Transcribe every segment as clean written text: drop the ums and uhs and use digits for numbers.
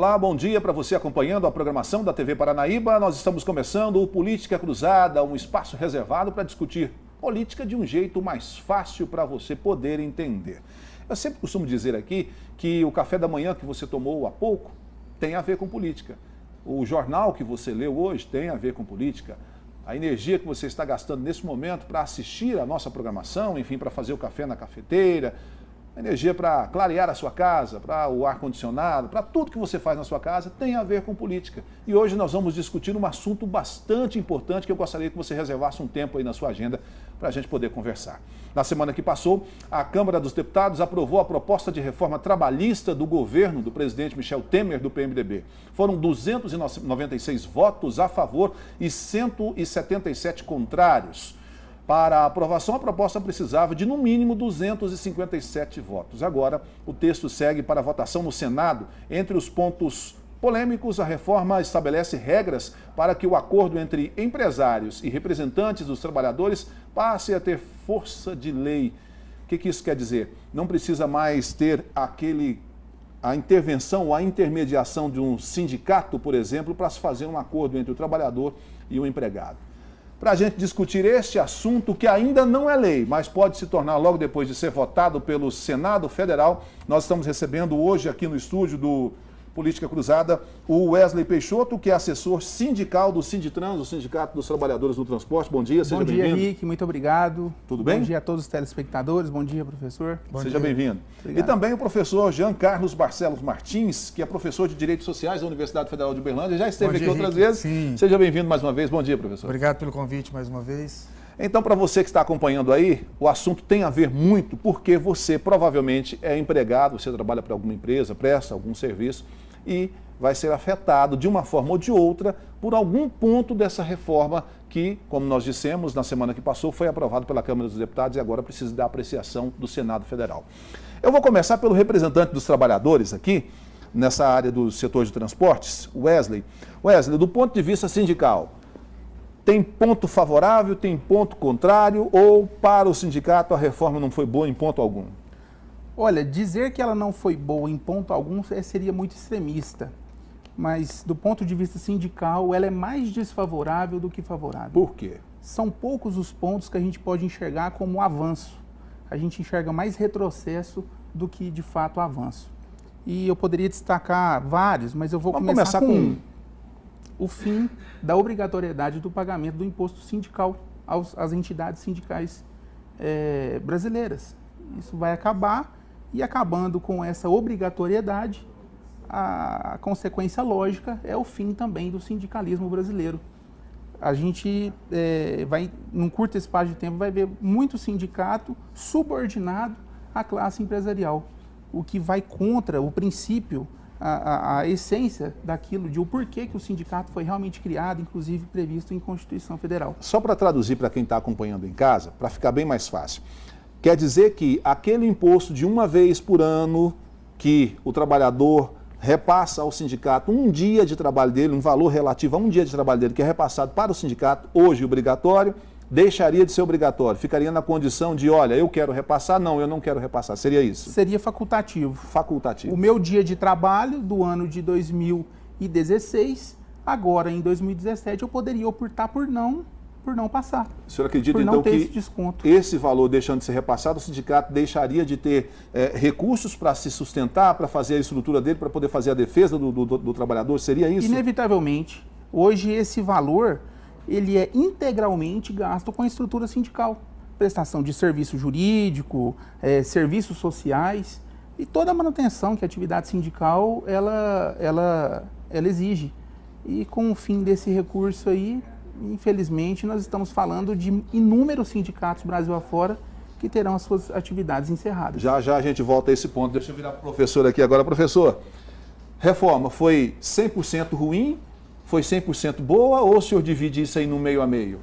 Olá, bom dia para você acompanhando a programação da TV Paranaíba. Nós estamos começando o Política Cruzada, um espaço reservado para discutir política de um jeito mais fácil para você poder entender. Eu sempre costumo dizer aqui que o café da manhã que você tomou há pouco tem a ver com política. O jornal que você leu hoje tem a ver com política. A energia que você está gastando nesse momento para assistir a nossa programação, enfim, para fazer o café na cafeteira, a energia para clarear a sua casa, para o ar-condicionado, para tudo que você faz na sua casa, tem a ver com política. E hoje nós vamos discutir um assunto bastante importante que eu gostaria que você reservasse um tempo aí na sua agenda para a gente poder conversar. Na semana que passou, a Câmara dos Deputados aprovou a proposta de reforma trabalhista do governo do presidente Michel Temer, do PMDB. Foram 296 votos a favor e 177 contrários. Para a aprovação, a proposta precisava de, no mínimo, 257 votos. Agora, o texto segue para votação no Senado. Entre os pontos polêmicos, a reforma estabelece regras para que o acordo entre empresários e representantes dos trabalhadores passe a ter força de lei. O que isso quer dizer? Não precisa mais ter a intervenção ou a intermediação de um sindicato, por exemplo, para se fazer um acordo entre o trabalhador e o empregado. Para a gente discutir este assunto, que ainda não é lei, mas pode se tornar logo depois de ser votado pelo Senado Federal, nós estamos recebendo hoje aqui no estúdio do Política Cruzada o Wesley Peixoto, que é assessor sindical do Sinditrans, o Sindicato dos Trabalhadores do Transporte. Bom dia, seja bem-vindo. Bom dia, Henrique, muito obrigado. Tudo bem? Bom dia a todos os telespectadores, bom dia, professor. Seja bem-vindo. E também o professor Jean Carlos Barcelos Martins, que é professor de Direitos Sociais da Universidade Federal de Uberlândia, já esteve aqui outras vezes. Sim. Seja bem-vindo mais uma vez. Bom dia, professor. Obrigado pelo convite mais uma vez. Então, para você que está acompanhando aí, o assunto tem a ver muito, porque você provavelmente é empregado, você trabalha para alguma empresa, presta algum serviço e vai ser afetado de uma forma ou de outra por algum ponto dessa reforma que, como nós dissemos, na semana que passou, foi aprovado pela Câmara dos Deputados e agora precisa da apreciação do Senado Federal. Eu vou começar pelo representante dos trabalhadores aqui, nessa área do setor de transportes, Wesley. Wesley, do ponto de vista sindical, tem ponto favorável, tem ponto contrário ou para o sindicato a reforma não foi boa em ponto algum? Olha, dizer que ela não foi boa em ponto algum seria muito extremista, mas do ponto de vista sindical ela é mais desfavorável do que favorável. Por quê? São poucos os pontos que a gente pode enxergar como avanço. A gente enxerga mais retrocesso do que de fato avanço. E eu poderia destacar vários, mas eu vou começar com o fim da obrigatoriedade do pagamento do imposto sindical às entidades sindicais brasileiras. Isso vai acabar, e acabando com essa obrigatoriedade, a consequência lógica é o fim também do sindicalismo brasileiro. A gente num curto espaço de tempo, vai ver muito sindicato subordinado à classe empresarial, o que vai contra o princípio, a essência daquilo, de o porquê que o sindicato foi realmente criado, inclusive previsto em Constituição Federal. Só para traduzir para quem está acompanhando em casa, para ficar bem mais fácil. Quer dizer que aquele imposto de uma vez por ano que o trabalhador repassa ao sindicato um dia de trabalho dele, um valor relativo a um dia de trabalho dele que é repassado para o sindicato, hoje obrigatório, deixaria de ser obrigatório, ficaria na condição de, olha, eu quero repassar, não, eu não quero repassar, seria isso? Seria facultativo. Facultativo. O meu dia de trabalho do ano de 2016, agora em 2017, eu poderia optar por não passar. O senhor acredita, por não então, ter que esse desconto. Esse valor deixando de ser repassado, o sindicato deixaria de ter recursos para se sustentar, para fazer a estrutura dele, para poder fazer a defesa do trabalhador? Seria isso? Inevitavelmente. Hoje, esse valor ele é integralmente gasto com a estrutura sindical. Prestação de serviço jurídico, serviços sociais e toda a manutenção que a atividade sindical ela exige. E com o fim desse recurso aí, infelizmente, nós estamos falando de inúmeros sindicatos Brasil afora que terão as suas atividades encerradas. Já a gente volta a esse ponto. Deixa eu virar para o professor aqui agora. Professor, reforma foi 100% ruim, foi 100% boa, ou o senhor divide isso aí no meio a meio?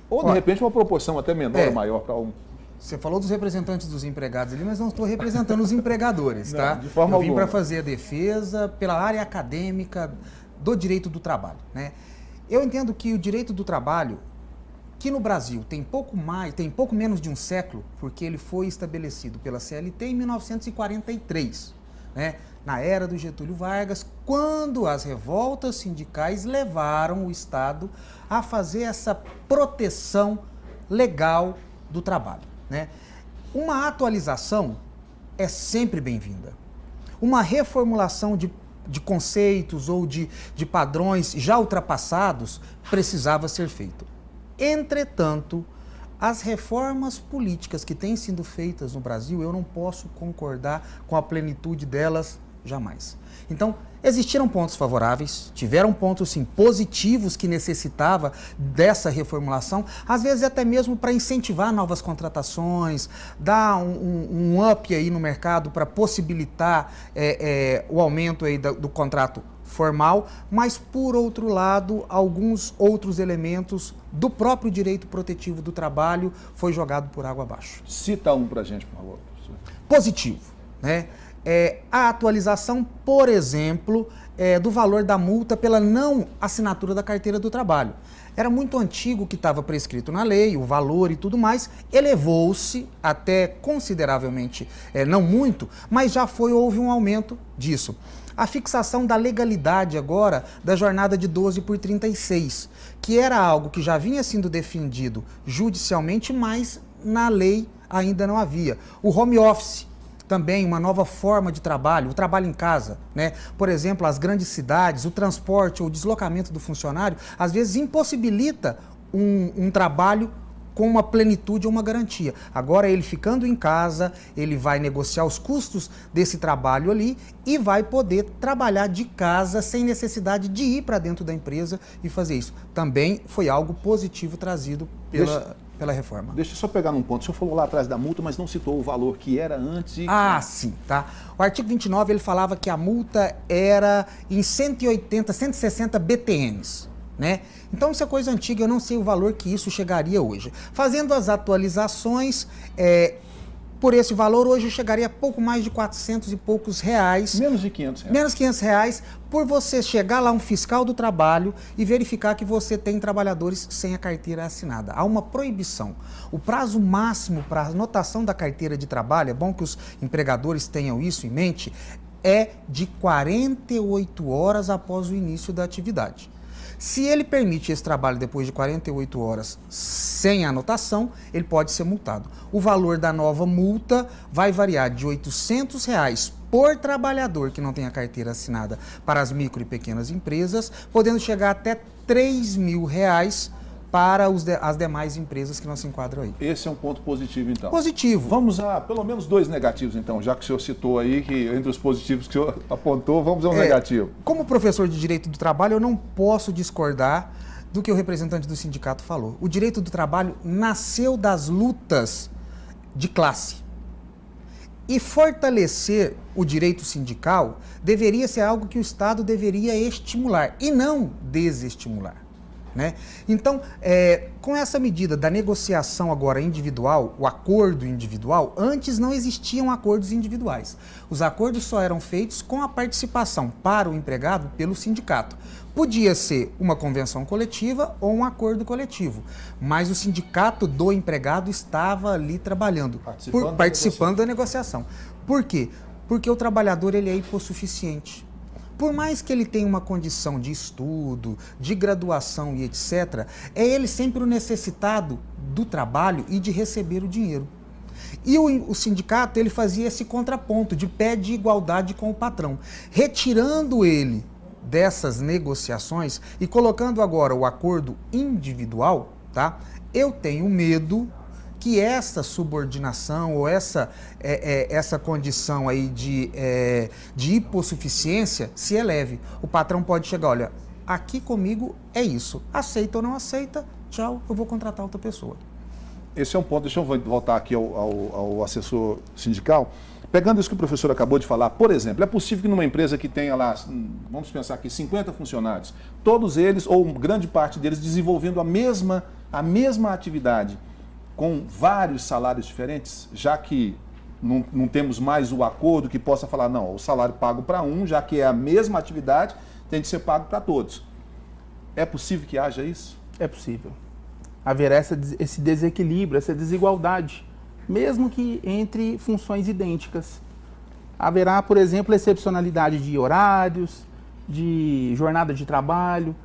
Ou, de repente, uma proporção até menor ou maior para um... Você falou dos representantes dos empregados ali, mas não estou representando os empregadores, tá? De forma alguma. Eu vim para fazer a defesa pela área acadêmica do direito do trabalho, né? Eu entendo que o direito do trabalho, que no Brasil tem pouco menos de um século, porque ele foi estabelecido pela CLT em 1943. né, na era do Getúlio Vargas, quando as revoltas sindicais levaram o Estado a fazer essa proteção legal do trabalho, né? Uma atualização é sempre bem-vinda. Uma reformulação de conceitos ou de padrões já ultrapassados precisava ser feito. Entretanto, as reformas políticas que têm sido feitas no Brasil, eu não posso concordar com a plenitude delas jamais. Então, existiram pontos favoráveis, tiveram pontos sim, positivos que necessitava dessa reformulação, às vezes até mesmo para incentivar novas contratações, dar um up aí no mercado para possibilitar o aumento aí do contrato formal, mas por outro lado, alguns outros elementos do próprio direito protetivo do trabalho foi jogado por água abaixo. Cita um para a gente, por favor, professor. Positivo, né? A atualização, por exemplo, do valor da multa pela não assinatura da carteira do trabalho. Era muito antigo o que estava prescrito na lei, o valor e tudo mais, elevou-se até consideravelmente, não muito, mas já houve um aumento disso. A fixação da legalidade agora da jornada de 12 por 36, que era algo que já vinha sendo defendido judicialmente, mas na lei ainda não havia. O home office, também uma nova forma de trabalho, o trabalho em casa, né? Por exemplo, as grandes cidades, o transporte ou o deslocamento do funcionário, às vezes impossibilita um trabalho com uma plenitude ou uma garantia. Agora, ele ficando em casa, ele vai negociar os custos desse trabalho ali e vai poder trabalhar de casa sem necessidade de ir para dentro da empresa e fazer isso. Também foi algo positivo trazido pela reforma. Deixa eu só pegar num ponto. O senhor falou lá atrás da multa, mas não citou o valor que era antes e... Sim, tá. O artigo 29, ele falava que a multa era em 180, 160 BTNs, né? Então, isso é coisa antiga, eu não sei o valor que isso chegaria hoje. Fazendo as atualizações, por esse valor, hoje chegaria a pouco mais de 400 e poucos reais. Menos de 500 reais. Menos de 500 reais, por você chegar lá, um fiscal do trabalho, e verificar que você tem trabalhadores sem a carteira assinada. Há uma proibição. O prazo máximo para a anotação da carteira de trabalho, é bom que os empregadores tenham isso em mente, é de 48 horas após o início da atividade. Se ele permite esse trabalho depois de 48 horas sem anotação, ele pode ser multado. O valor da nova multa vai variar de R$ 800 por trabalhador que não tem a carteira assinada para as micro e pequenas empresas, podendo chegar até R$ 3.000 para as demais empresas que não se enquadram aí. Esse é um ponto positivo, então. Positivo. Vamos a pelo menos 2 negativos, então, já que o senhor citou aí, que entre os positivos que o senhor apontou, vamos a um negativo. Como professor de Direito do Trabalho, eu não posso discordar do que o representante do sindicato falou. O direito do trabalho nasceu das lutas de classe. E fortalecer o direito sindical deveria ser algo que o Estado deveria estimular e não desestimular, né? Então, com essa medida da negociação agora individual, o acordo individual, antes não existiam acordos individuais. Os acordos só eram feitos com a participação para o empregado pelo sindicato. Podia ser uma convenção coletiva ou um acordo coletivo, mas o sindicato do empregado estava ali trabalhando, participando da negociação. Por quê? Porque o trabalhador ele é hipossuficiente. Por mais que ele tenha uma condição de estudo, de graduação e etc., é ele sempre o necessitado do trabalho e de receber o dinheiro. E o sindicato ele fazia esse contraponto de pé de igualdade com o patrão, retirando ele dessas negociações e colocando agora o acordo individual, tá? Eu tenho medo que essa subordinação ou essa condição aí de hipossuficiência se eleve. O patrão pode chegar, olha, aqui comigo é isso, aceita ou não aceita, tchau, eu vou contratar outra pessoa. Esse é um ponto, deixa eu voltar aqui ao assessor sindical. Pegando isso que o professor acabou de falar, por exemplo, é possível que numa empresa que tenha lá, vamos pensar aqui, 50 funcionários, todos eles, ou grande parte deles, desenvolvendo a mesma atividade, com vários salários diferentes, já que não temos mais o acordo que possa falar, não, o salário pago para um, já que é a mesma atividade, tem de ser pago para todos. É possível que haja isso? É possível. Haverá esse desequilíbrio, essa desigualdade, mesmo que entre funções idênticas. Haverá, por exemplo, excepcionalidade de horários, de jornada de trabalho.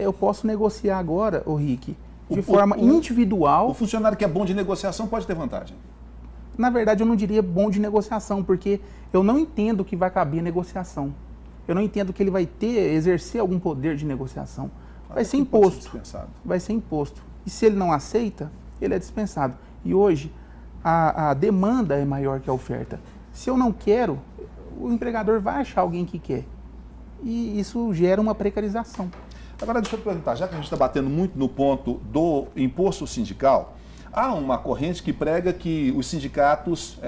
Eu posso negociar agora, Rick, de forma individual. O funcionário que é bom de negociação pode ter vantagem. Na verdade, eu não diria bom de negociação, porque eu não entendo que vai caber negociação. Eu não entendo que ele vai exercer algum poder de negociação. Vai ser imposto. Vai ser imposto. E se ele não aceita, ele é dispensado. E hoje, a demanda é maior que a oferta. Se eu não quero, o empregador vai achar alguém que quer. E isso gera uma precarização. Agora, deixa eu te perguntar, já que a gente está batendo muito no ponto do imposto sindical, há uma corrente que prega que os sindicatos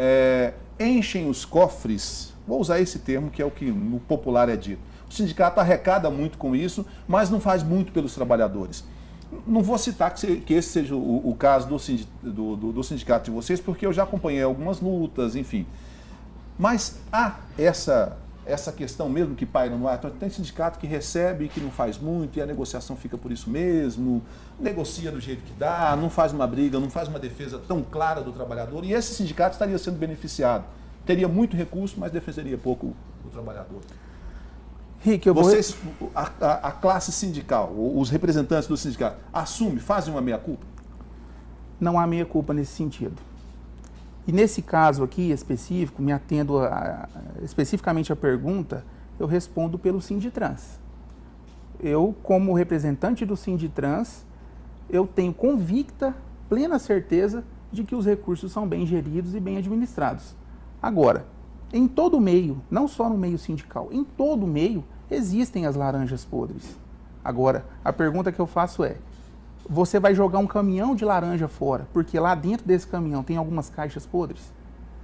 enchem os cofres, vou usar esse termo que é o que no popular é dito. O sindicato arrecada muito com isso, mas não faz muito pelos trabalhadores. Não vou citar que esse seja o caso do sindicato de vocês, porque eu já acompanhei algumas lutas, enfim. Mas há essa questão mesmo que paira no ar. Tem sindicato que recebe e que não faz muito, e a negociação fica por isso mesmo, negocia do jeito que dá, não faz uma briga, não faz uma defesa tão clara do trabalhador, e esse sindicato estaria sendo beneficiado. Teria muito recurso, mas defenderia pouco o trabalhador. Rick, Vocês, a classe sindical, os representantes do sindicato, fazem uma meia-culpa? Não há meia-culpa nesse sentido. E nesse caso aqui específico, me atendo especificamente à pergunta, eu respondo pelo Sinditrans. Eu, como representante do Sinditrans, eu tenho convicta, plena certeza de que os recursos são bem geridos e bem administrados. Agora, em todo meio, não só no meio sindical, em todo meio existem as laranjas podres. Agora, a pergunta que eu faço é, você vai jogar um caminhão de laranja fora, porque lá dentro desse caminhão tem algumas caixas podres?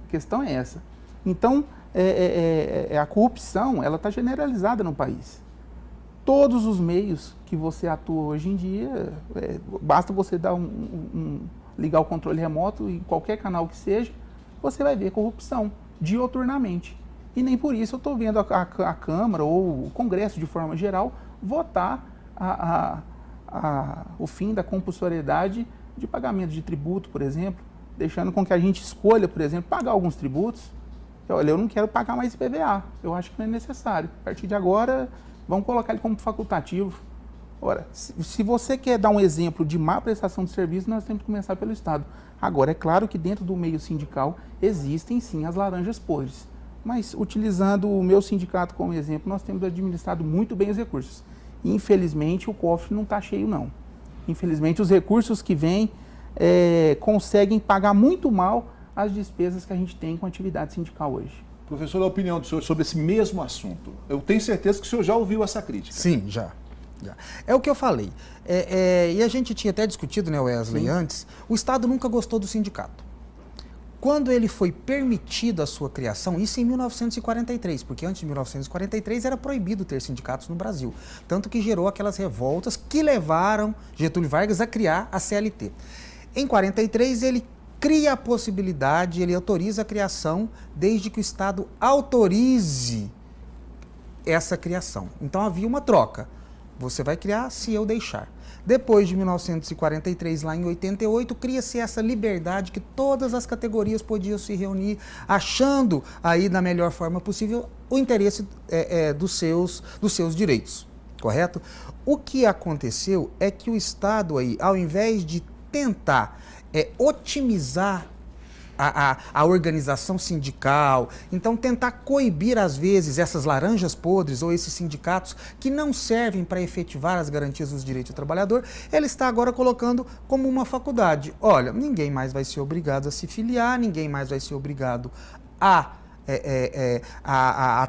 A questão é essa. Então, a corrupção, ela está generalizada no país. Todos os meios que você atua hoje em dia, basta você dar ligar o controle remoto em qualquer canal que seja, você vai ver corrupção dioturnamente. E nem por isso eu estou vendo a Câmara ou o Congresso, de forma geral, votar o fim da compulsoriedade de pagamento de tributo, por exemplo, deixando com que a gente escolha, por exemplo, pagar alguns tributos. Olha, eu não quero pagar mais IPVA, eu acho que não é necessário. A partir de agora, vamos colocar ele como facultativo. Ora, se você quer dar um exemplo de má prestação de serviço, nós temos que começar pelo Estado. Agora, é claro que dentro do meio sindical existem sim as laranjas podres, mas utilizando o meu sindicato como exemplo, nós temos administrado muito bem os recursos. Infelizmente, o cofre não está cheio, não. Infelizmente, os recursos que vêm conseguem pagar muito mal as despesas que a gente tem com a atividade sindical hoje. Professor, a opinião do senhor sobre esse mesmo assunto. Eu tenho certeza que o senhor já ouviu essa crítica. Sim, já. É o que eu falei. E a gente tinha até discutido, né, Wesley, antes, o Estado nunca gostou do sindicato. Quando ele foi permitido a sua criação, isso em 1943, porque antes de 1943 era proibido ter sindicatos no Brasil. Tanto que gerou aquelas revoltas que levaram Getúlio Vargas a criar a CLT. Em 43 ele cria a possibilidade, ele autoriza a criação desde que o Estado autorize essa criação. Então havia uma troca. Você vai criar se eu deixar. Depois de 1943, lá em 88, cria-se essa liberdade que todas as categorias podiam se reunir, achando aí da melhor forma possível o interesse dos seus direitos, correto? O que aconteceu é que o Estado aí, ao invés de tentar otimizar a organização sindical, então tentar coibir às vezes essas laranjas podres ou esses sindicatos que não servem para efetivar as garantias dos direitos do trabalhador, ele está agora colocando como uma faculdade. Olha, ninguém mais vai ser obrigado a se filiar, ninguém mais vai ser obrigado a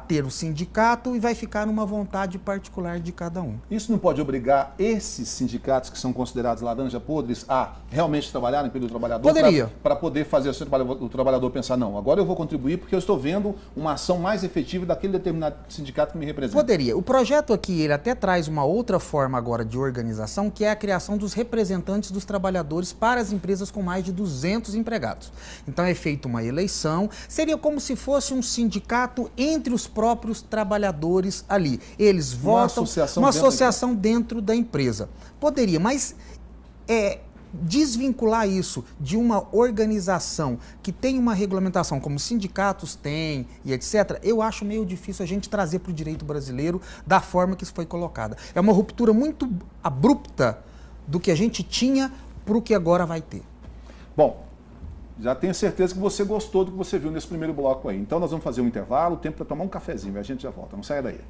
ter o sindicato e vai ficar numa vontade particular de cada um. Isso não pode obrigar esses sindicatos que são considerados laranja podres a realmente trabalharem pelo trabalhador? Poderia. Para poder fazer o trabalhador pensar, não, agora eu vou contribuir porque eu estou vendo uma ação mais efetiva daquele determinado sindicato que me representa. Poderia. O projeto aqui, ele até traz uma outra forma agora de organização, que é a criação dos representantes dos trabalhadores para as empresas com mais de 200 empregados. Então é feita uma eleição, seria como se fosse um sindicato entre os próprios trabalhadores ali. Eles votam, uma associação dentro da empresa. Poderia, mas desvincular isso de uma organização que tem uma regulamentação, como os sindicatos têm e etc., eu acho meio difícil a gente trazer para o direito brasileiro da forma que isso foi colocada. É uma ruptura muito abrupta do que a gente tinha para o que agora vai ter. Bom, já tenho certeza que você gostou do que você viu nesse primeiro bloco aí. Então nós vamos fazer um intervalo, tempo para tomar um cafezinho, a gente já volta. Não saia daí.